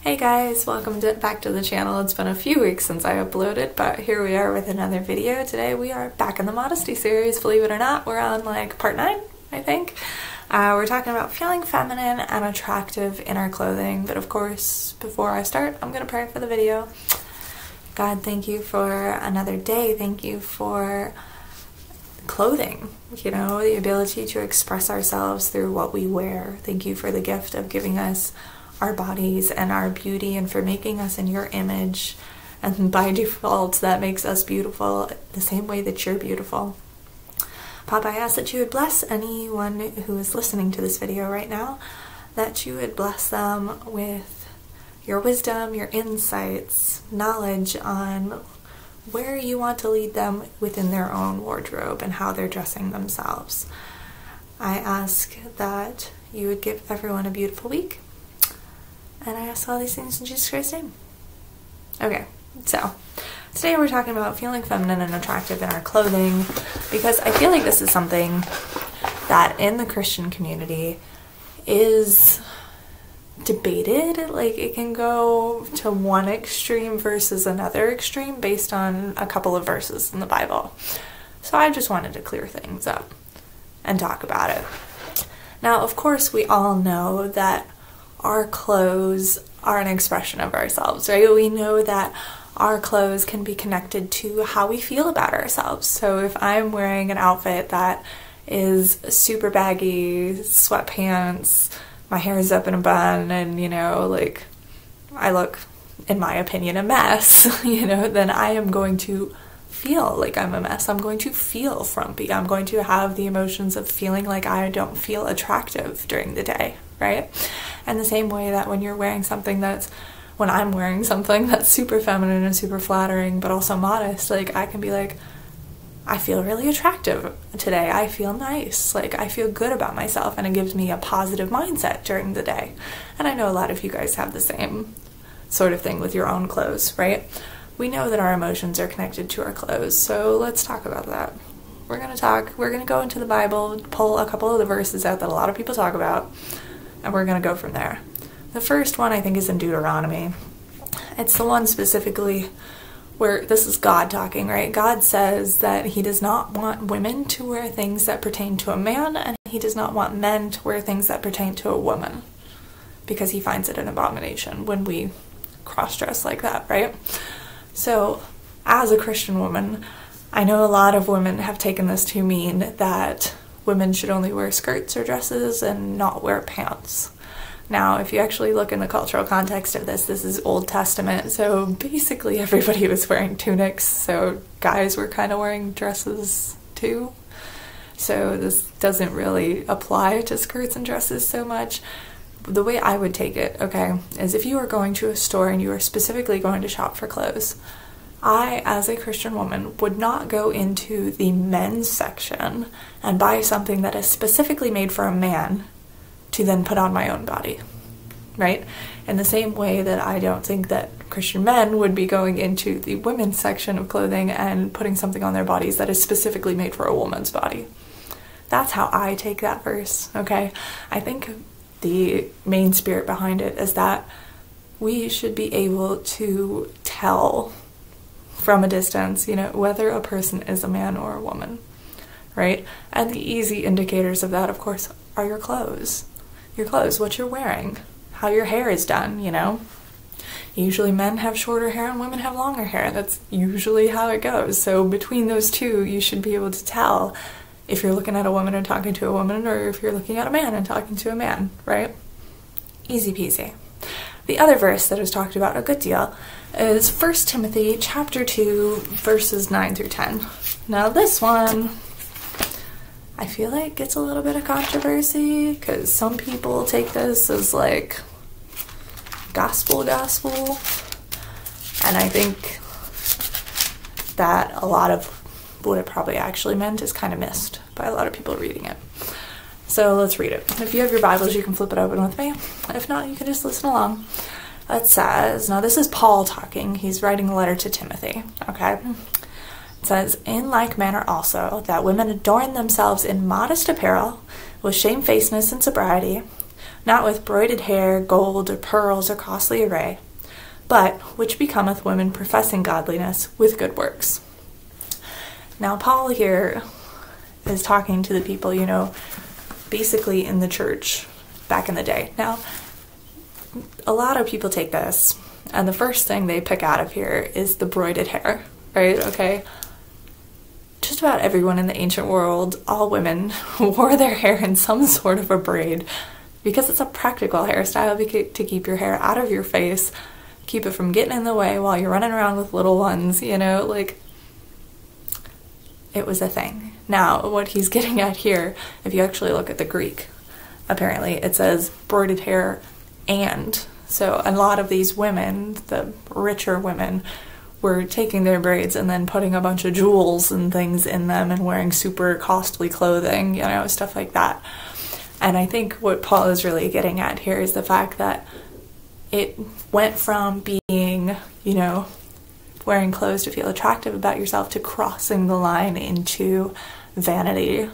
Hey guys, welcome back to the channel. It's been a few weeks since I uploaded, but here we are with another video. Today we are back in the Modesty series, believe it or not. We're on like part 9, I think. We're talking about feeling feminine and attractive in our clothing, but of course, before I start, I'm gonna pray for the video. God, thank you for another day. Thank you for clothing, you know, the ability to express ourselves through what we wear. Thank you for the gift of giving us our bodies and our beauty, and for making us in your image, and by default that makes us beautiful the same way that you're beautiful. Papa, I ask that you would bless anyone who is listening to this video right now, that you would bless them with your wisdom, your insights, knowledge on where you want to lead them within their own wardrobe and how they're dressing themselves. I ask that you would give everyone a beautiful week. And I ask all these things in Jesus Christ's name. Okay, so today we're talking about feeling feminine and attractive in our clothing, because I feel like this is something that in the Christian community is debated. Like, it can go to one extreme versus another extreme based on a couple of verses in the Bible. So I just wanted to clear things up and talk about it. Now, of course, we all know that our clothes are an expression of ourselves, right? We know that our clothes can be connected to how we feel about ourselves. So if I'm wearing an outfit that is super baggy, sweatpants, my hair is up in a bun, and, you know, like, I look, in my opinion, a mess, you know, then I am going to feel like I'm a mess. I'm going to feel frumpy. I'm going to have the emotions of feeling like I don't feel attractive during the day, right? And the same way that when I'm wearing something that's super feminine and super flattering, but also modest, like, I can be like, I feel really attractive today. I feel nice. Like, I feel good about myself, and it gives me a positive mindset during the day. And I know a lot of you guys have the same sort of thing with your own clothes, right? We know that our emotions are connected to our clothes, so let's talk about that. We're gonna go into the Bible, pull a couple of the verses out that a lot of people talk about, and we're gonna go from there. The first one I think is in Deuteronomy. It's the one specifically where this is God talking, right? God says that he does not want women to wear things that pertain to a man, and he does not want men to wear things that pertain to a woman, because he finds it an abomination when we cross-dress like that, right? So, as a Christian woman, I know a lot of women have taken this to mean that women should only wear skirts or dresses and not wear pants. Now, if you actually look in the cultural context of this is Old Testament, so basically everybody was wearing tunics, so guys were kind of wearing dresses too. So this doesn't really apply to skirts and dresses so much. The way I would take it, okay, is if you are going to a store and you are specifically going to shop for clothes, I, as a Christian woman, would not go into the men's section and buy something that is specifically made for a man to then put on my own body, right? In the same way that I don't think that Christian men would be going into the women's section of clothing and putting something on their bodies that is specifically made for a woman's body. That's how I take that verse, okay? I think the main spirit behind it is that we should be able to tell from a distance, you know, whether a person is a man or a woman, right? And the easy indicators of that, of course, are your clothes. Your clothes, what you're wearing, how your hair is done, you know? Usually men have shorter hair and women have longer hair. That's usually how it goes. So between those two, you should be able to tell if you're looking at a woman and talking to a woman, or if you're looking at a man and talking to a man, right? Easy peasy. The other verse that is talked about a good deal is 1 Timothy chapter 2, verses 9 through 10. Now this one, I feel like gets a little bit of controversy, because some people take this as like gospel, and I think that a lot of what it probably actually meant is kind of missed by a lot of people reading it. So let's read it. If you have your Bibles, you can flip it open with me. If not, you can just listen along. It says, now this is Paul talking. He's writing a letter to Timothy, okay? It says, in like manner also, that women adorn themselves in modest apparel, with shamefacedness and sobriety, not with broided hair, gold, or pearls, or costly array, but which becometh women professing godliness with good works. Now, Paul here is talking to the people, you know, basically in the church back in the day. Now, a lot of people take this, and the first thing they pick out of here is the broided hair, right? Okay. Just about everyone in the ancient world, all women, wore their hair in some sort of a braid because it's a practical hairstyle to keep your hair out of your face, keep it from getting in the way while you're running around with little ones, you know, like, it was a thing. Now, what he's getting at here, if you actually look at the Greek, apparently it says broided hair and. So a lot of these women, the richer women, were taking their braids and then putting a bunch of jewels and things in them and wearing super costly clothing, you know, stuff like that. And I think what Paul is really getting at here is the fact that it went from being, you know, wearing clothes to feel attractive about yourself to crossing the line into vanity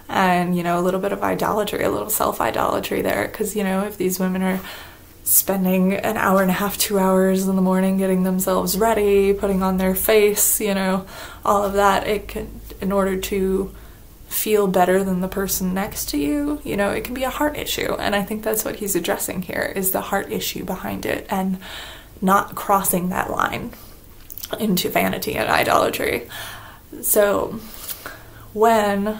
and, you know, a little bit of idolatry, a little self-idolatry there. Because, you know, if these women are spending an hour and a half, 2 hours in the morning getting themselves ready, putting on their face, you know, all of that, it can, in order to feel better than the person next to you, you know, it can be a heart issue. And I think that's what he's addressing here, is the heart issue behind it and not crossing that line into vanity and idolatry. So when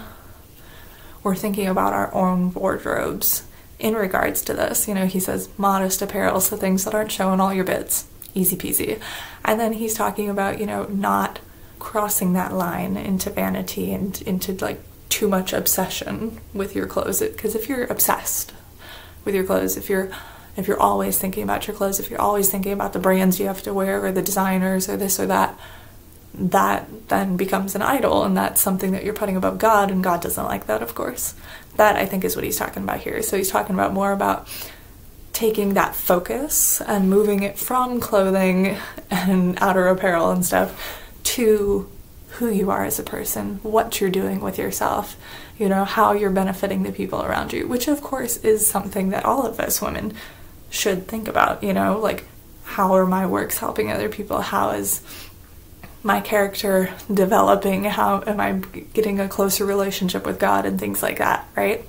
we're thinking about our own wardrobes in regards to this, you know, he says modest apparel, so things that aren't showing all your bits, easy peasy. And then he's talking about, you know, not crossing that line into vanity and into like too much obsession with your clothes. Because if you're obsessed with your clothes, if you're always thinking about your clothes, if you're always thinking about the brands you have to wear or the designers or this or that, that then becomes an idol, and that's something that you're putting above God, and God doesn't like that, of course. That, I think, is what he's talking about here. So he's talking about more about taking that focus and moving it from clothing and outer apparel and stuff to who you are as a person, what you're doing with yourself, you know, how you're benefiting the people around you, which of course is something that all of us women should think about, you know, like, how are my works helping other people? How is my character developing? How am I getting a closer relationship with God and things like that, right?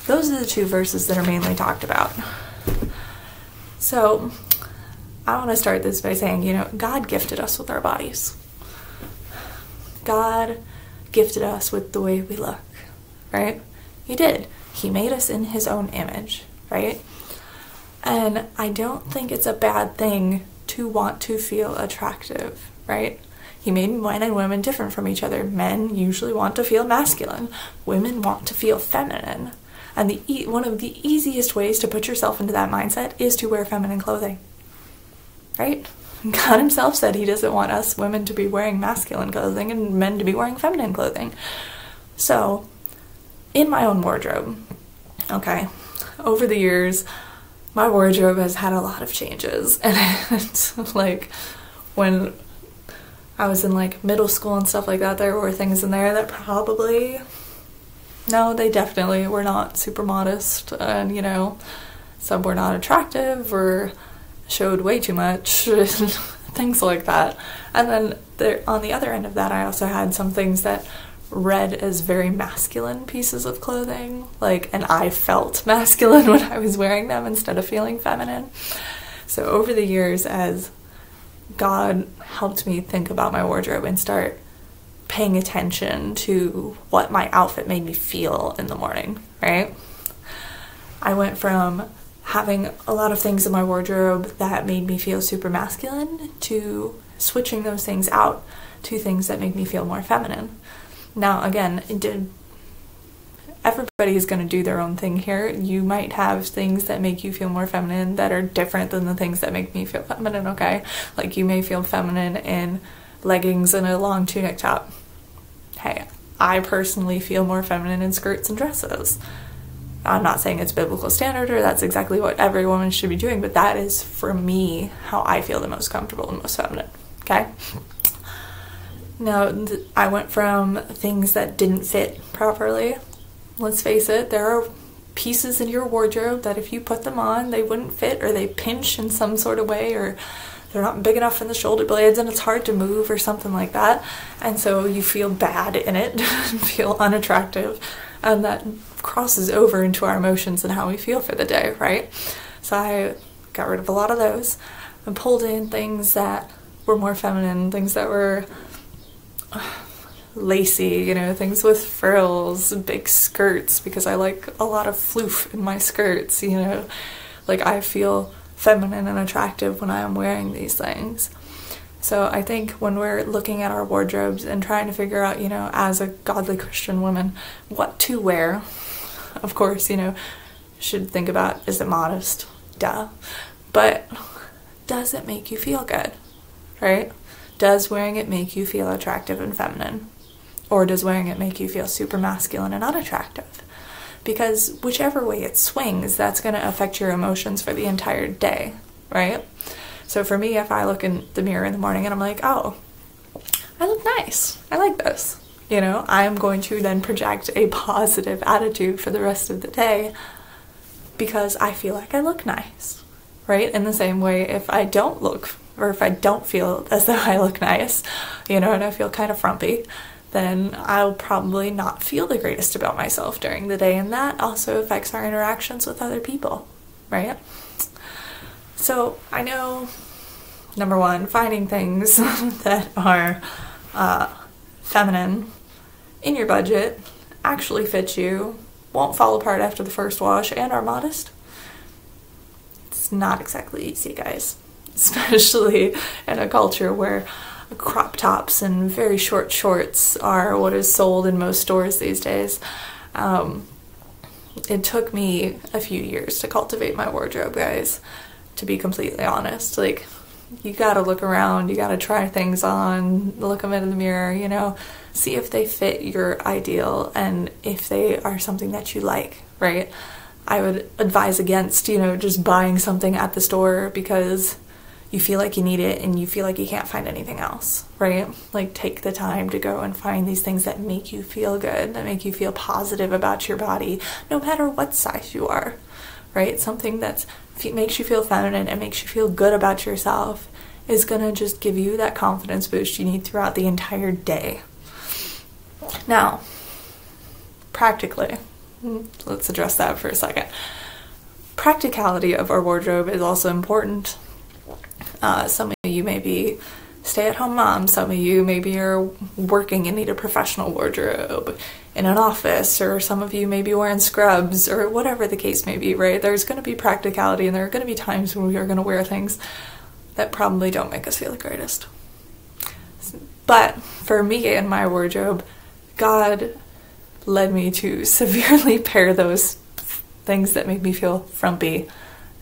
Those are the two verses that are mainly talked about. So I want to start this by saying, you know, God gifted us with our bodies. God gifted us with the way we look, right? He did. He made us in his own image, right? And I don't think it's a bad thing to want to feel attractive, right? He made men and women different from each other. Men usually want to feel masculine. Women want to feel feminine. And one of the easiest ways to put yourself into that mindset is to wear feminine clothing, right? God himself said he doesn't want us women to be wearing masculine clothing and men to be wearing feminine clothing. So, in my own wardrobe, okay, over the years, my wardrobe has had a lot of changes. And it's like, when I was in like middle school and stuff like that, there were things in there that probably, no, they definitely were not super modest, and, you know, some were not attractive or showed way too much, things like that. And then there, on the other end of that, I also had some things that read as very masculine pieces of clothing, like, and I felt masculine when I was wearing them instead of feeling feminine. So over the years, as God helped me think about my wardrobe and start paying attention to what my outfit made me feel in the morning, right? I went from having a lot of things in my wardrobe that made me feel super masculine to switching those things out to things that make me feel more feminine. Now, again, everybody is going to do their own thing here. You might have things that make you feel more feminine that are different than the things that make me feel feminine, okay? Like, you may feel feminine in leggings and a long tunic top. Hey, I personally feel more feminine in skirts and dresses. I'm not saying it's biblical standard or that's exactly what every woman should be doing, but that is, for me, how I feel the most comfortable and most feminine, okay? Now, I went from things that didn't fit properly. Let's face it, there are pieces in your wardrobe that if you put them on, they wouldn't fit, or they pinch in some sort of way, or they're not big enough in the shoulder blades and it's hard to move or something like that. And so you feel bad in it, feel unattractive, and that crosses over into our emotions and how we feel for the day, right? So I got rid of a lot of those and pulled in things that were more feminine, things that were lacy, you know, things with frills, big skirts, because I like a lot of floof in my skirts, you know, like I feel feminine and attractive when I am wearing these things. So I think when we're looking at our wardrobes and trying to figure out, you know, as a godly Christian woman, what to wear, of course, you know, should think about, is it modest? Duh. But does it make you feel good, right? Does wearing it make you feel attractive and feminine? Or does wearing it make you feel super masculine and unattractive? Because whichever way it swings, that's going to affect your emotions for the entire day, right? So for me, if I look in the mirror in the morning and I'm like, oh, I look nice, I like this, you know, I'm going to then project a positive attitude for the rest of the day because I feel like I look nice, right? In the same way, if I don't look, or if I don't feel as though I look nice, you know, and I feel kind of frumpy, then I'll probably not feel the greatest about myself during the day, and that also affects our interactions with other people, right? So I know, number one, finding things that are feminine, in your budget, actually fit you, won't fall apart after the first wash, and are modest, it's not exactly easy, guys. Especially in a culture where crop tops and very short shorts are what is sold in most stores these days. It took me a few years to cultivate my wardrobe, guys, to be completely honest. Like, you gotta look around, you gotta try things on, look them in the mirror, you know, see if they fit your ideal and if they are something that you like, right? I would advise against, you know, just buying something at the store because you feel like you need it and you feel like you can't find anything else, right? Like, take the time to go and find these things that make you feel good, that make you feel positive about your body, no matter what size you are, right? Something that makes you feel feminine and makes you feel good about yourself is gonna just give you that confidence boost you need throughout the entire day. Now, practically, let's address that for a second. Practicality of our wardrobe is also important. Some of you may be stay-at-home moms, some of you maybe are working and need a professional wardrobe in an office, or some of you may be wearing scrubs, or whatever the case may be, right? There's going to be practicality, and there are going to be times when we are going to wear things that probably don't make us feel the greatest. But for me and my wardrobe, God led me to severely pare those things that make me feel frumpy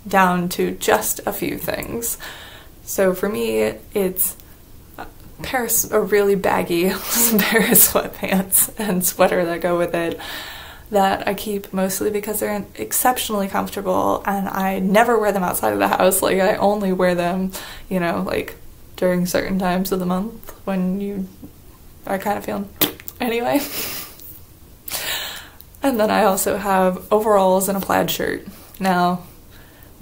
down to just a few things. So for me, it's a really baggy pair of sweatpants and sweater that go with it that I keep mostly because they're exceptionally comfortable, and I never wear them outside of the house. Like, I only wear them, you know, like during certain times of the month when you are kind of feeling anyway. And then I also have overalls and a plaid shirt. Now,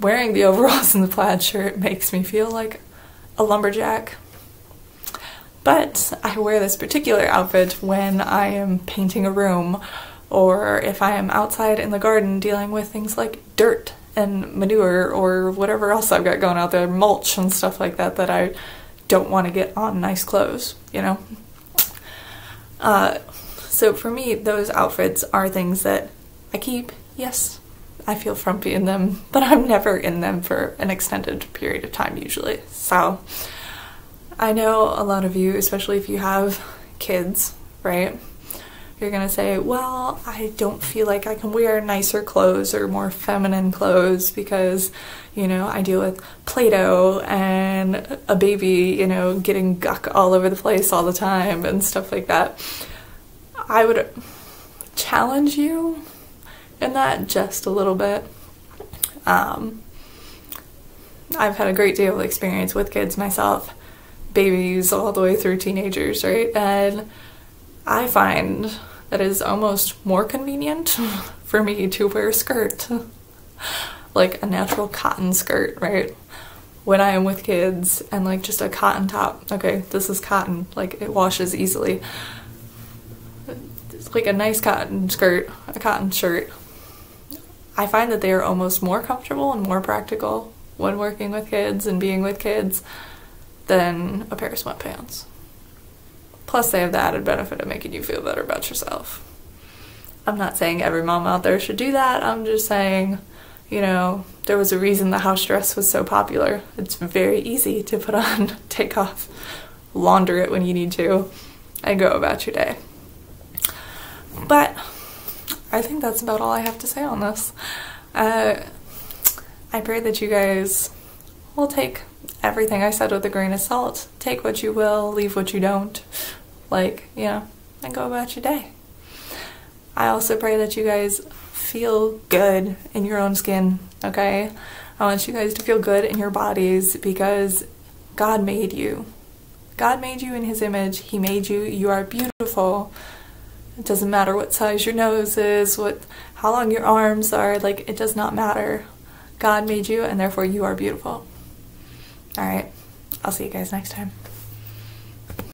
wearing the overalls and the plaid shirt makes me feel like a lumberjack. But I wear this particular outfit when I am painting a room, or if I am outside in the garden dealing with things like dirt and manure or whatever else I've got going out there, mulch and stuff like that, that I don't want to get on nice clothes, you know? So for me, those outfits are things that I keep. Yes, I feel frumpy in them, but I'm never in them for an extended period of time usually. So I know a lot of you, especially if you have kids, right? You're gonna say, well, I don't feel like I can wear nicer clothes or more feminine clothes because, you know, I deal with Play-Doh and a baby, you know, getting guck all over the place all the time and stuff like that. I would challenge you in that just a little bit. I've had a great deal of experience with kids myself, babies all the way through teenagers, right? And I find that it is almost more convenient for me to wear a skirt, like a natural cotton skirt, right? When I am with kids, and like just a cotton top. Okay, this is cotton, like it washes easily. It's like a nice cotton skirt, a cotton shirt. I find that they are almost more comfortable and more practical when working with kids and being with kids than a pair of sweatpants. Plus they have the added benefit of making you feel better about yourself. I'm not saying every mom out there should do that. I'm just saying, you know, there was a reason the house dress was so popular. It's very easy to put on, take off, launder it when you need to, and go about your day. But I think that's about all I have to say on this. I pray that you guys will take everything I said with a grain of salt. Take what you will, leave what you don't. Like, you know, and go about your day. I also pray that you guys feel good in your own skin, okay? I want you guys to feel good in your bodies because God made you. God made you in His image. He made you. You are beautiful. It doesn't matter what size your nose is, how long your arms are, like, it does not matter. God made you, and therefore you are beautiful. Alright, I'll see you guys next time.